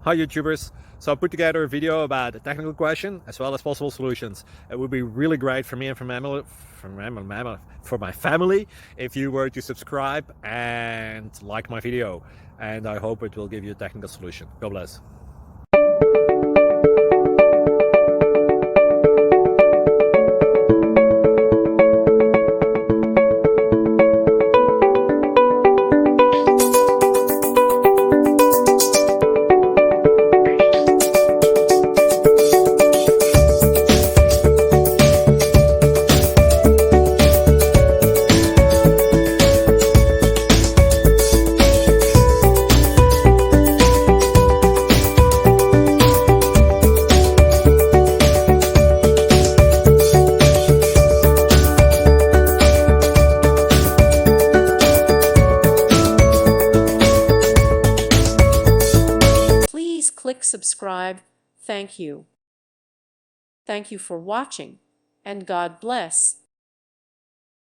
Hi YouTubers! So I put together a video about a technical question as well as possible solutions. It would be really great for me and for my family if you were to subscribe and like my video, and I hope it will give you a technical solution. God bless. Please click subscribe. Thank you. Thank you for watching, and God bless.